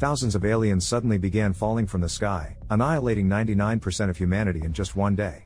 thousands of aliens suddenly began falling from the sky, annihilating 99% of humanity in just one day.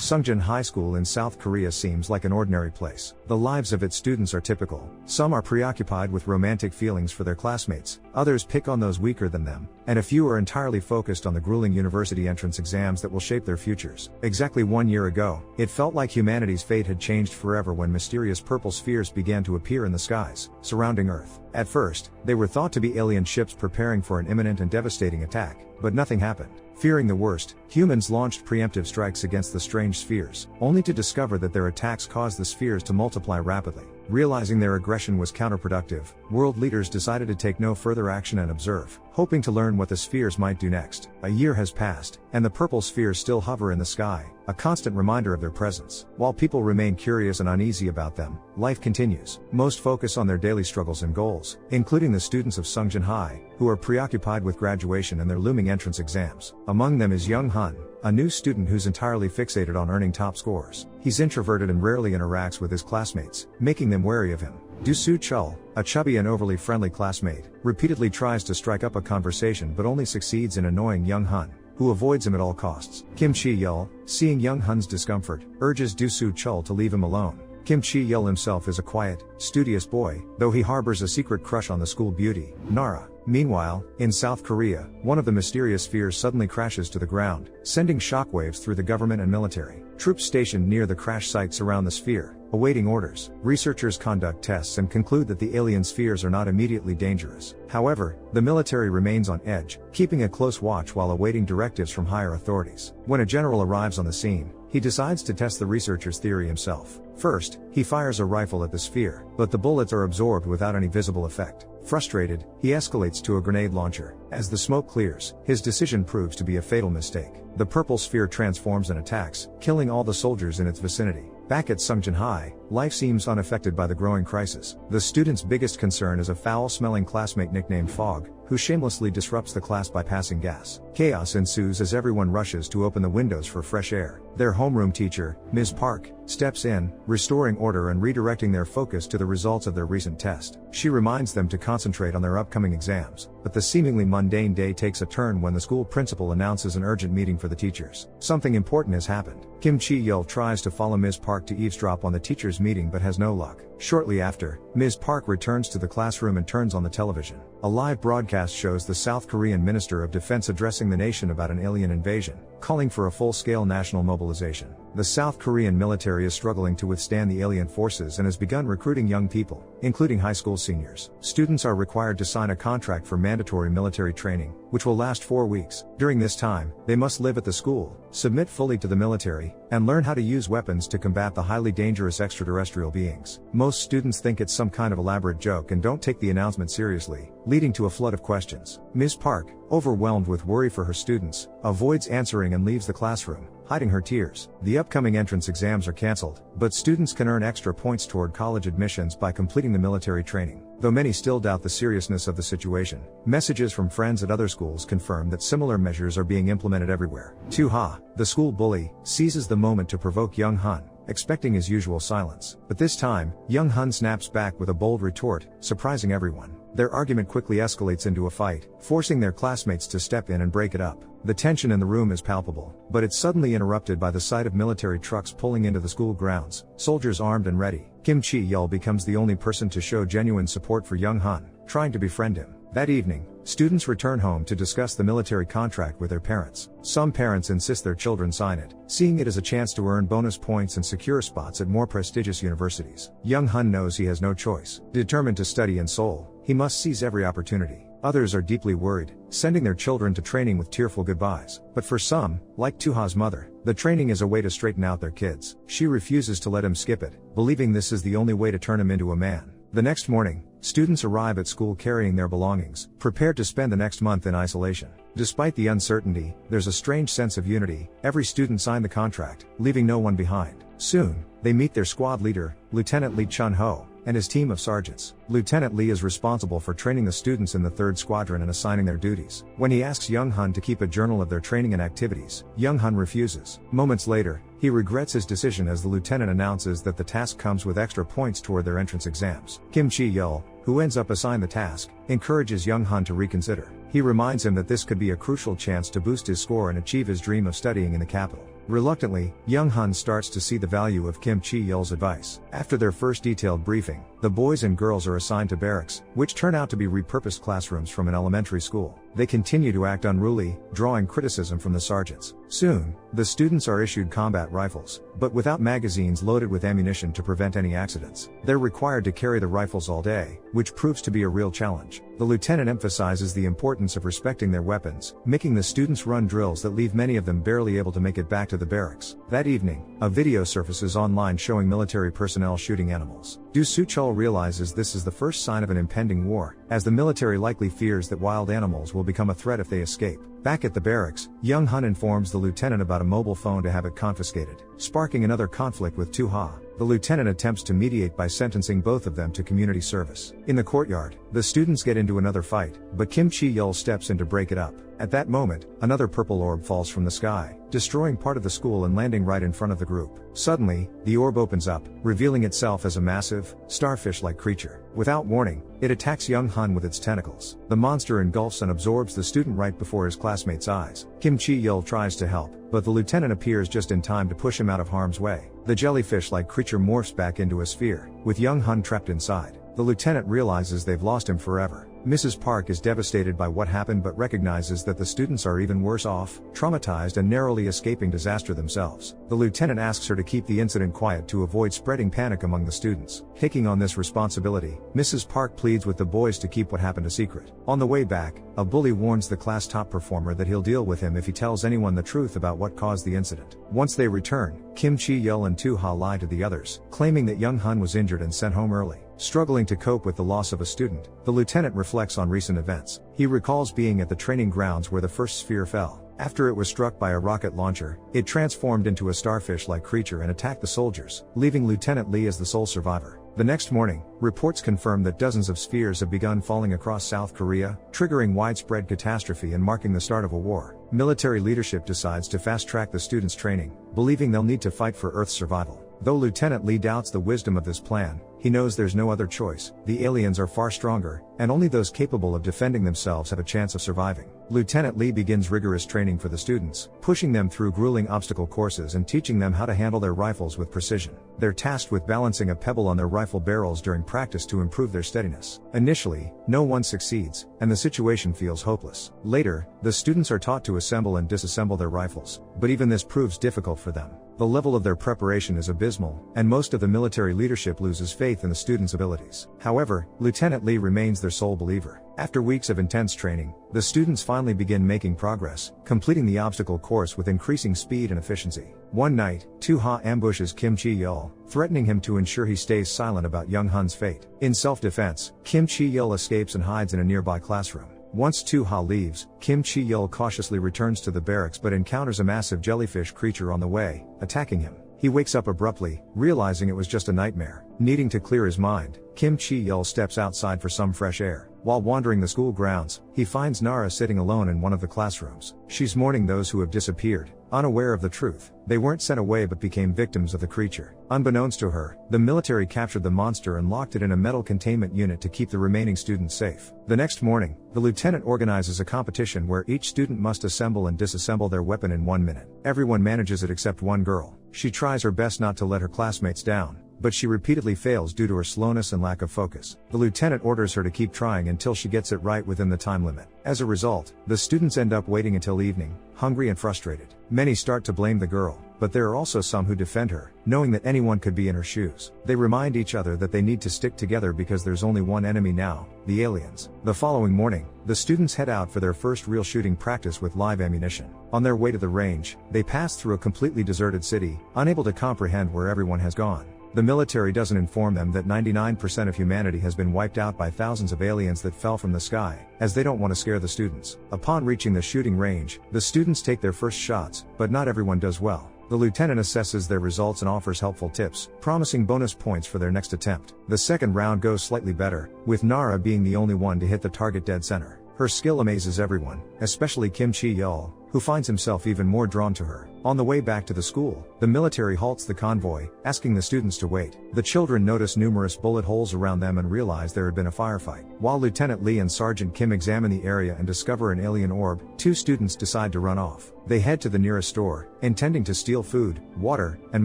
Sungjin High School in South Korea seems like an ordinary place. The lives of its students are typical. Some are preoccupied with romantic feelings for their classmates, others pick on those weaker than them, and a few are entirely focused on the grueling university entrance exams that will shape their futures. Exactly 1 year ago, it felt like humanity's fate had changed forever when mysterious purple spheres began to appear in the skies surrounding Earth. At first, they were thought to be alien ships preparing for an imminent and devastating attack, but nothing happened. Fearing the worst, humans launched preemptive strikes against the strange spheres, only to discover that their attacks caused the spheres to multiply rapidly. Realizing their aggression was counterproductive, world leaders decided to take no further action and observe, hoping to learn what the spheres might do next. A year has passed, and the purple spheres still hover in the sky, a constant reminder of their presence. While people remain curious and uneasy about them, life continues. Most focus on their daily struggles and goals, including the students of Sungjin High, who are preoccupied with graduation and their looming entrance exams. Among them is Young Hun, a new student who's entirely fixated on earning top scores. He's introverted and rarely interacts with his classmates, making them wary of him. Do-soo Chul, a chubby and overly friendly classmate, repeatedly tries to strike up a conversation but only succeeds in annoying Young Hun, who avoids him at all costs. Kim Chi-yeol, seeing Young Hun's discomfort, urges Do-soo Chul to leave him alone. Kim Chi-yeol himself is a quiet, studious boy, though he harbors a secret crush on the school beauty, Nara. Meanwhile, in South Korea, one of the mysterious spheres suddenly crashes to the ground, sending shockwaves through the government and military. Troops stationed near the crash site surround the sphere, awaiting orders. Researchers conduct tests and conclude that the alien spheres are not immediately dangerous. However, the military remains on edge, keeping a close watch while awaiting directives from higher authorities. When a general arrives on the scene, he decides to test the researcher's theory himself. First, he fires a rifle at the sphere, but the bullets are absorbed without any visible effect. Frustrated, he escalates to a grenade launcher. As the smoke clears, his decision proves to be a fatal mistake. The purple sphere transforms and attacks, killing all the soldiers in its vicinity. Back at Sungjin High, life seems unaffected by the growing crisis. The student's biggest concern is a foul-smelling classmate nicknamed Fog, who shamelessly disrupts the class by passing gas. Chaos ensues as everyone rushes to open the windows for fresh air. Their homeroom teacher, Ms. Park, steps in, restoring order and redirecting their focus to the results of their recent test. She reminds them to concentrate on their upcoming exams, but the seemingly mundane day takes a turn when the school principal announces an urgent meeting for the teachers. Something important has happened. Kim Chi-yeol tries to follow Ms. Park to eavesdrop on the teachers' meeting but has no luck. Shortly after, Ms. Park returns to the classroom and turns on the television. A live broadcast shows the South Korean Minister of Defense addressing the nation about an alien invasion, calling for a full-scale national mobilization. The South Korean military is struggling to withstand the alien forces and has begun recruiting young people, including high school seniors. Students are required to sign a contract for mandatory military training, which will last 4 weeks. During this time, they must live at the school, submit fully to the military, and learn how to use weapons to combat the highly dangerous extraterrestrial beings. Most students think it's some kind of elaborate joke and don't take the announcement seriously, leading to a flood of questions. Ms. Park, overwhelmed with worry for her students, avoids answering and leaves the classroom, hiding her tears. The upcoming entrance exams are cancelled, but students can earn extra points toward college admissions by completing the military training. Though many still doubt the seriousness of the situation, messages from friends at other schools confirm that similar measures are being implemented everywhere. Tu-ha, the school bully, seizes the moment to provoke Young Hun, expecting his usual silence. But this time, Young Hun snaps back with a bold retort, surprising everyone. Their argument quickly escalates into a fight, forcing their classmates to step in and break it up. The tension in the room is palpable, but it's suddenly interrupted by the sight of military trucks pulling into the school grounds, soldiers armed and ready. Kim Chi-yeol becomes the only person to show genuine support for Young Hun, trying to befriend him. That evening, students return home to discuss the military contract with their parents. Some parents insist their children sign it, seeing it as a chance to earn bonus points and secure spots at more prestigious universities. Young Hun knows he has no choice. Determined to study in Seoul, he must seize every opportunity. Others are deeply worried, sending their children to training with tearful goodbyes. But for some, like Tu-ha's mother, the training is a way to straighten out their kids. She refuses to let him skip it, believing this is the only way to turn him into a man. The next morning, students arrive at school carrying their belongings, prepared to spend the next month in isolation. Despite the uncertainty, there's a strange sense of unity. Every student signed the contract, leaving no one behind. Soon, they meet their squad leader, Lieutenant Lee Chun-ho, and his team of sergeants. Lieutenant Lee is responsible for training the students in the 3rd Squadron and assigning their duties. When he asks Young Hun to keep a journal of their training and activities, Young Hun refuses. Moments later, He regrets his decision as the lieutenant announces that the task comes with extra points toward their entrance exams. Kim Chi-yeol, who ends up assigned the task, encourages Young Han to reconsider. He reminds him that this could be a crucial chance to boost his score and achieve his dream of studying in the capital. Reluctantly, Young Han starts to see the value of Kim Chi-yeol's advice. After their first detailed briefing, the boys and girls are assigned to barracks, which turn out to be repurposed classrooms from an elementary school. They continue to act unruly, drawing criticism from the sergeants. Soon, the students are issued combat rifles, but without magazines loaded with ammunition to prevent any accidents. They're required to carry the rifles all day, which proves to be a real challenge. The lieutenant emphasizes the importance of respecting their weapons, making the students run drills that leave many of them barely able to make it back to the barracks. That evening, a video surfaces online showing military personnel shooting animals. Du Suchul realizes this is the first sign of an impending war, as the military likely fears that wild animals will become a threat if they escape. Back at the barracks, Young Han informs the lieutenant about a mobile phone to have it confiscated, sparking another conflict with Tu-ha. The lieutenant attempts to mediate by sentencing both of them to community service. In the courtyard, the students get into another fight, but Kim Chi-yeol steps in to break it up. At that moment, another purple orb falls from the sky, destroying part of the school and landing right in front of the group. Suddenly, the orb opens up, revealing itself as a massive, starfish-like creature. Without warning, it attacks Young Han with its tentacles. The monster engulfs and absorbs the student right before his classmates' eyes. Kim Chi-yeol tries to help, but the lieutenant appears just in time to push him out of harm's way. The jellyfish-like creature morphs back into a sphere, with Young Han trapped inside. The lieutenant realizes they've lost him forever. Mrs. Park is devastated by what happened but recognizes that the students are even worse off, traumatized and narrowly escaping disaster themselves. The lieutenant asks her to keep the incident quiet to avoid spreading panic among the students. Taking on this responsibility, Mrs. Park pleads with the boys to keep what happened a secret. On the way back, a bully warns the class top performer that he'll deal with him if he tells anyone the truth about what caused the incident. Once they return, Kim Chi-yeol and Tu-ha lie to the others, claiming that Young Han was injured and sent home early. Struggling to cope with the loss of a student, the lieutenant reflects on recent events. He recalls being at the training grounds where the first sphere fell. After it was struck by a rocket launcher, it transformed into a starfish-like creature and attacked the soldiers, leaving Lieutenant Lee as the sole survivor. The next morning, reports confirm that dozens of spheres have begun falling across South Korea, triggering widespread catastrophe and marking the start of a war. Military leadership decides to fast-track the students' training, believing they'll need to fight for Earth's survival. Though Lieutenant Lee doubts the wisdom of this plan, he knows there's no other choice. The aliens are far stronger, and only those capable of defending themselves have a chance of surviving. Lieutenant Lee begins rigorous training for the students, pushing them through grueling obstacle courses and teaching them how to handle their rifles with precision. They're tasked with balancing a pebble on their rifle barrels during practice to improve their steadiness. Initially, no one succeeds, and the situation feels hopeless. Later, the students are taught to assemble and disassemble their rifles, but even this proves difficult for them. The level of their preparation is abysmal, and most of the military leadership loses faith in the students' abilities. However, Lieutenant Lee remains their sole believer. After weeks of intense training, the students finally begin making progress, completing the obstacle course with increasing speed and efficiency. One night, Tu-ha ambushes Kim Chi-yeol, threatening him to ensure he stays silent about Young Han's fate. In self-defense, Kim Chi-yeol escapes and hides in a nearby classroom. Once Tu-ha leaves, Kim Chi-yeol cautiously returns to the barracks but encounters a massive jellyfish creature on the way, attacking him. He wakes up abruptly, realizing it was just a nightmare. Needing to clear his mind, Kim Chi-yeol steps outside for some fresh air. While wandering the school grounds, he finds Nara sitting alone in one of the classrooms. She's mourning those who have disappeared, unaware of the truth. They weren't sent away but became victims of the creature. Unbeknownst to her, the military captured the monster and locked it in a metal containment unit to keep the remaining students safe. The next morning, the lieutenant organizes a competition where each student must assemble and disassemble their weapon in 1 minute. Everyone manages it except one girl. She tries her best not to let her classmates down, but she repeatedly fails due to her slowness and lack of focus. The lieutenant orders her to keep trying until she gets it right within the time limit. As a result, the students end up waiting until evening, hungry and frustrated. Many start to blame the girl, but there are also some who defend her, knowing that anyone could be in her shoes. They remind each other that they need to stick together because there's only one enemy now, the aliens. The following morning, the students head out for their first real shooting practice with live ammunition. On their way to the range, they pass through a completely deserted city, unable to comprehend where everyone has gone. The military doesn't inform them that 99% of humanity has been wiped out by thousands of aliens that fell from the sky, as they don't want to scare the students. Upon reaching the shooting range, the students take their first shots, but not everyone does well. The lieutenant assesses their results and offers helpful tips, promising bonus points for their next attempt. The second round goes slightly better, with Nara being the only one to hit the target dead center. Her skill amazes everyone, especially Kim Chi-yeol, who finds himself even more drawn to her. On the way back to the school, the military halts the convoy, asking the students to wait. The children notice numerous bullet holes around them and realize there had been a firefight. While Lieutenant Lee and Sergeant Kim examine the area and discover an alien orb, two students decide to run off. They head to the nearest store, intending to steal food, water, and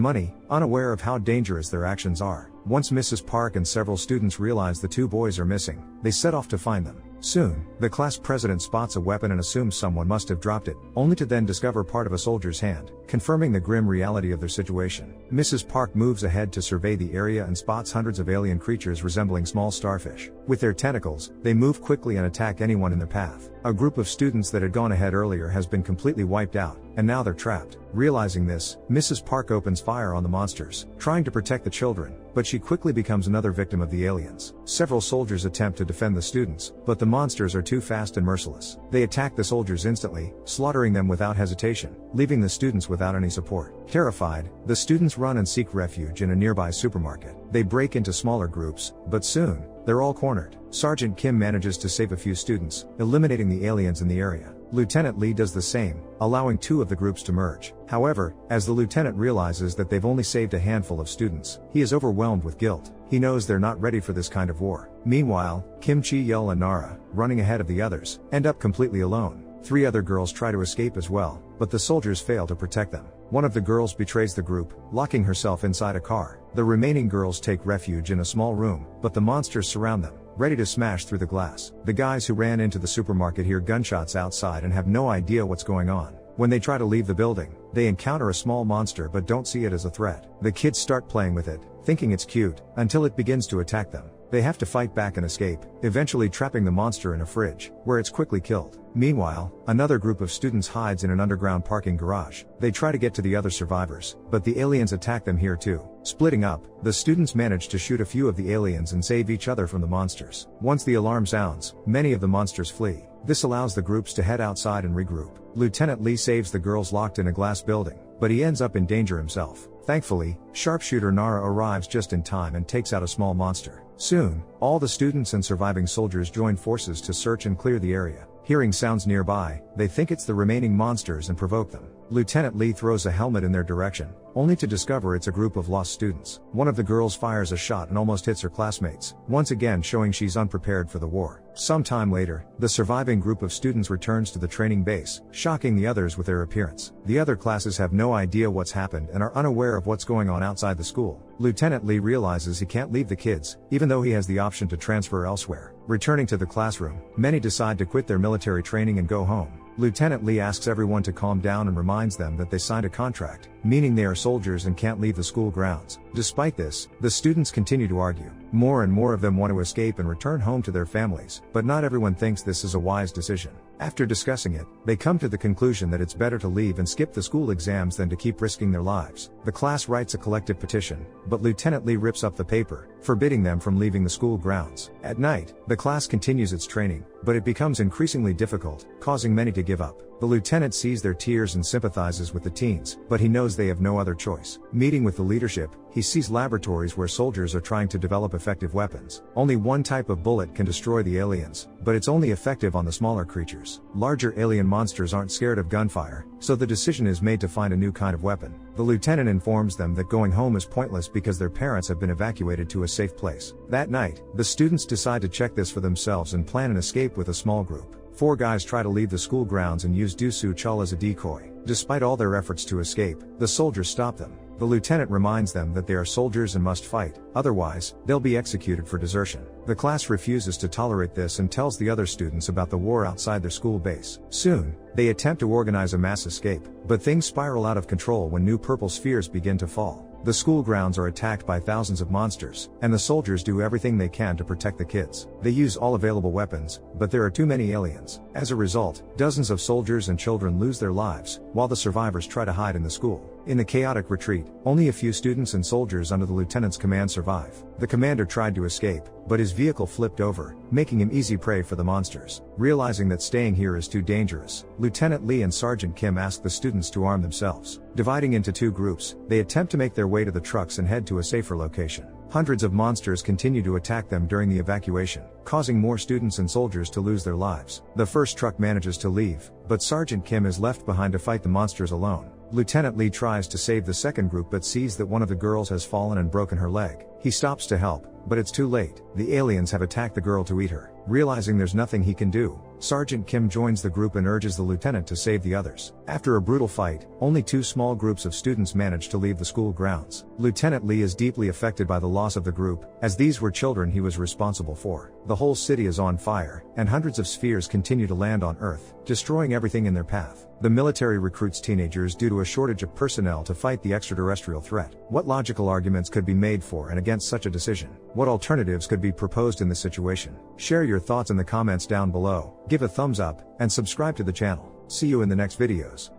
money, unaware of how dangerous their actions are. Once Mrs. Park and several students realize the two boys are missing, they set off to find them. Soon, the class president spots a weapon and assumes someone must have dropped it, only to then discover part of a soldier's hand, confirming the grim reality of their situation. Mrs. Park moves ahead to survey the area and spots hundreds of alien creatures resembling small starfish. With their tentacles, they move quickly and attack anyone in their path. A group of students that had gone ahead earlier has been completely wiped out, and now they're trapped. Realizing this, Mrs. Park opens fire on the monsters, trying to protect the children, but she quickly becomes another victim of the aliens. Several soldiers attempt to defend the students, but the monsters are too fast and merciless. They attack the soldiers instantly, slaughtering them without hesitation, leaving the students without any support. Terrified, the students run and seek refuge in a nearby supermarket. They break into smaller groups, but soon, they're all cornered. Sergeant Kim manages to save a few students, eliminating the aliens in the area. Lieutenant Lee does the same, allowing two of the groups to merge. However, as the lieutenant realizes that they've only saved a handful of students, he is overwhelmed with guilt. He knows they're not ready for this kind of war. Meanwhile, Kim Chi-yeol and Nara, running ahead of the others, end up completely alone. 3 other girls try to escape as well, but the soldiers fail to protect them. One of the girls betrays the group, locking herself inside a car. The remaining girls take refuge in a small room, but the monsters surround them, ready to smash through the glass. The guys who ran into the supermarket hear gunshots outside and have no idea what's going on. When they try to leave the building, they encounter a small monster but don't see it as a threat. The kids start playing with it, thinking it's cute, until it begins to attack them. They have to fight back and escape, eventually trapping the monster in a fridge, where it's quickly killed. Meanwhile, another group of students hides in an underground parking garage. They try to get to the other survivors, but the aliens attack them here too. Splitting up, the students manage to shoot a few of the aliens and save each other from the monsters. Once the alarm sounds, many of the monsters flee. This allows the groups to head outside and regroup. Lieutenant Lee saves the girls locked in a glass building, but he ends up in danger himself. Thankfully, sharpshooter Nara arrives just in time and takes out a small monster. Soon, all the students and surviving soldiers join forces to search and clear the area. Hearing sounds nearby, they think it's the remaining monsters and provoke them. Lieutenant Lee throws a helmet in their direction, only to discover it's a group of lost students. One of the girls fires a shot and almost hits her classmates, once again showing she's unprepared for the war. Some time later, the surviving group of students returns to the training base, shocking the others with their appearance. The other classes have no idea what's happened and are unaware of what's going on outside the school. Lieutenant Lee realizes he can't leave the kids, even though he has the option to transfer elsewhere. Returning to the classroom, many decide to quit their military training and go home. Lieutenant Lee asks everyone to calm down and reminds them that they signed a contract, meaning they are soldiers and can't leave the school grounds. Despite this, the students continue to argue. More and more of them want to escape and return home to their families, but not everyone thinks this is a wise decision. After discussing it, they come to the conclusion that it's better to leave and skip the school exams than to keep risking their lives. The class writes a collective petition, but Lieutenant Lee rips up the paper, forbidding them from leaving the school grounds. At night, the class continues its training, but it becomes increasingly difficult, causing many to give up. The lieutenant sees their tears and sympathizes with the teens, but he knows they have no other choice. Meeting with the leadership, he sees laboratories where soldiers are trying to develop effective weapons. Only one type of bullet can destroy the aliens, but it's only effective on the smaller creatures. Larger alien monsters aren't scared of gunfire, so the decision is made to find a new kind of weapon. The lieutenant informs them that going home is pointless because their parents have been evacuated to a safe place. That night, the students decide to check this for themselves and plan an escape with a small group. 4 guys try to leave the school grounds and use Dusu Chul as a decoy. Despite all their efforts to escape, the soldiers stop them. The lieutenant reminds them that they are soldiers and must fight, otherwise, they'll be executed for desertion. The class refuses to tolerate this and tells the other students about the war outside their school base. Soon, they attempt to organize a mass escape, but things spiral out of control when new purple spheres begin to fall. The school grounds are attacked by thousands of monsters, and the soldiers do everything they can to protect the kids. They use all available weapons, but there are too many aliens. As a result, dozens of soldiers and children lose their lives, while the survivors try to hide in the school. In the chaotic retreat, only a few students and soldiers under the lieutenant's command survive. The commander tried to escape, but his vehicle flipped over, making him easy prey for the monsters. Realizing that staying here is too dangerous, Lieutenant Lee and Sergeant Kim ask the students to arm themselves. Dividing into 2 groups, they attempt to make their way to the trucks and head to a safer location. Hundreds of monsters continue to attack them during the evacuation, causing more students and soldiers to lose their lives. The first truck manages to leave, but Sergeant Kim is left behind to fight the monsters alone. Lieutenant Lee tries to save the second group but sees that one of the girls has fallen and broken her leg. He stops to help, but it's too late. The aliens have attacked the girl to eat her. Realizing there's nothing he can do, Sergeant Kim joins the group and urges the lieutenant to save the others. After a brutal fight, only two small groups of students manage to leave the school grounds. Lieutenant Lee is deeply affected by the loss of the group, as these were children he was responsible for. The whole city is on fire, and hundreds of spheres continue to land on Earth, destroying everything in their path. The military recruits teenagers due to a shortage of personnel to fight the extraterrestrial threat. What logical arguments could be made for and against such a decision? What alternatives could be proposed in this situation? Share your thoughts in the comments down below, give a thumbs up, and subscribe to the channel. See you in the next videos.